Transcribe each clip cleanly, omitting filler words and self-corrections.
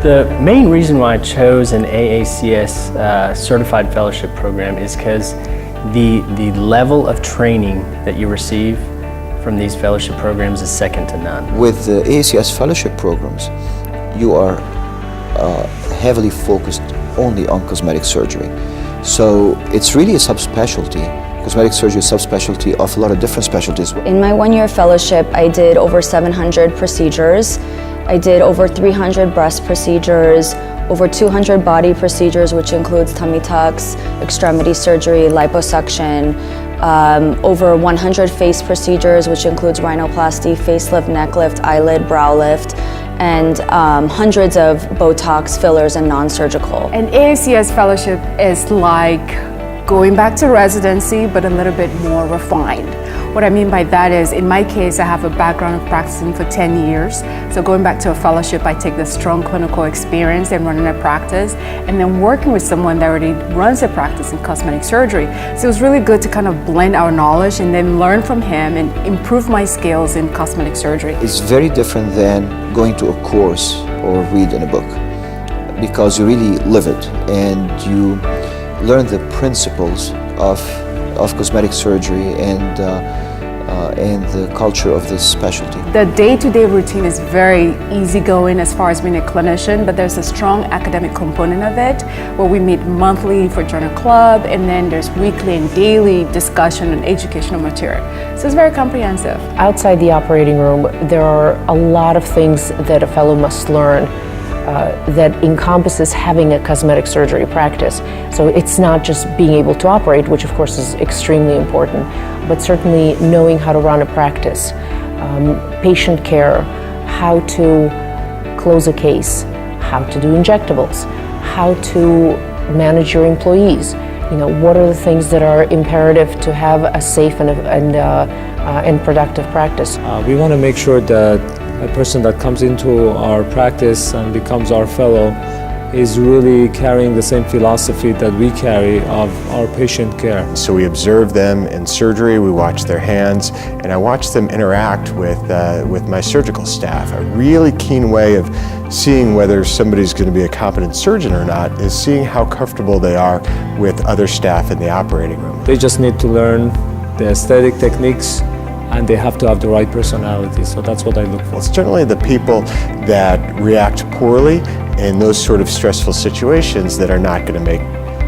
The main reason why I chose an AACS certified fellowship program is because the level of training that you receive from these fellowship programs is second to none. With the AACS fellowship programs, you are heavily focused only on cosmetic surgery. So it's really a subspecialty. Cosmetic surgery is a subspecialty of a lot of different specialties. In my one-year fellowship, I did over 700 procedures. I did over 300 breast procedures, over 200 body procedures, which includes tummy tucks, extremity surgery, liposuction, over 100 face procedures, which includes rhinoplasty, facelift, neck lift, eyelid, brow lift, and hundreds of Botox, fillers, and non-surgical. An AACS fellowship is like going back to residency, but a little bit more refined. What I mean by that is, in my case, I have a background of practicing for 10 years. So going back to a fellowship, I take the strong clinical experience in running a practice and then working with someone that already runs a practice in cosmetic surgery. So it was really good to kind of blend our knowledge and then learn from him and improve my skills in cosmetic surgery. It's very different than going to a course or read in a book, because you really live it and you learn the principles of cosmetic surgery and the culture of this specialty. The day-to-day routine is very easygoing as far as being a clinician, but there's a strong academic component of it where we meet monthly for journal club, and then there's weekly and daily discussion and educational material. So it's very comprehensive. Outside the operating room, there are a lot of things that a fellow must learn that encompasses having a cosmetic surgery practice. So it's not just being able to operate, which of course is extremely important, but certainly knowing how to run a practice, patient care, how to close a case, how to do injectables, how to manage your employees. You know, what are the things that are imperative to have a safe and productive practice? We want to make sure that a person that comes into our practice and becomes our fellow is really carrying the same philosophy that we carry of our patient care. So we observe them in surgery, we watch their hands, and I watch them interact with my surgical staff. A really keen way of seeing whether somebody's going to be a competent surgeon or not is seeing how comfortable they are with other staff in the operating room. They just need to learn the aesthetic techniques, and they have to have the right personality, so that's what I look for. It's generally the people that react poorly in those sort of stressful situations that are not going to make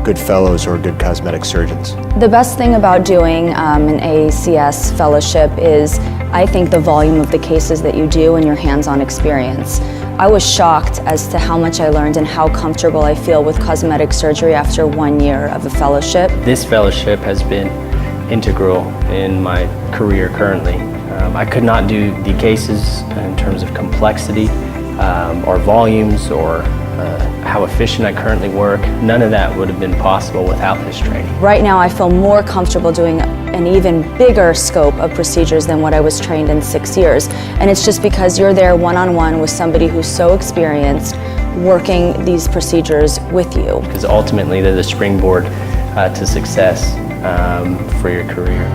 good fellows or good cosmetic surgeons. The best thing about doing an AACS fellowship is, I think, the volume of the cases that you do and your hands-on experience. I was shocked as to how much I learned and how comfortable I feel with cosmetic surgery after 1 year of a fellowship. This fellowship has been integral in my career currently. I could not do the cases in terms of complexity or volumes or how efficient I currently work. None of that would have been possible without this training. Right now I feel more comfortable doing an even bigger scope of procedures than what I was trained in 6 years. And it's just because you're there one-on-one with somebody who's so experienced working these procedures with you. Because ultimately they're the springboard to success for your career.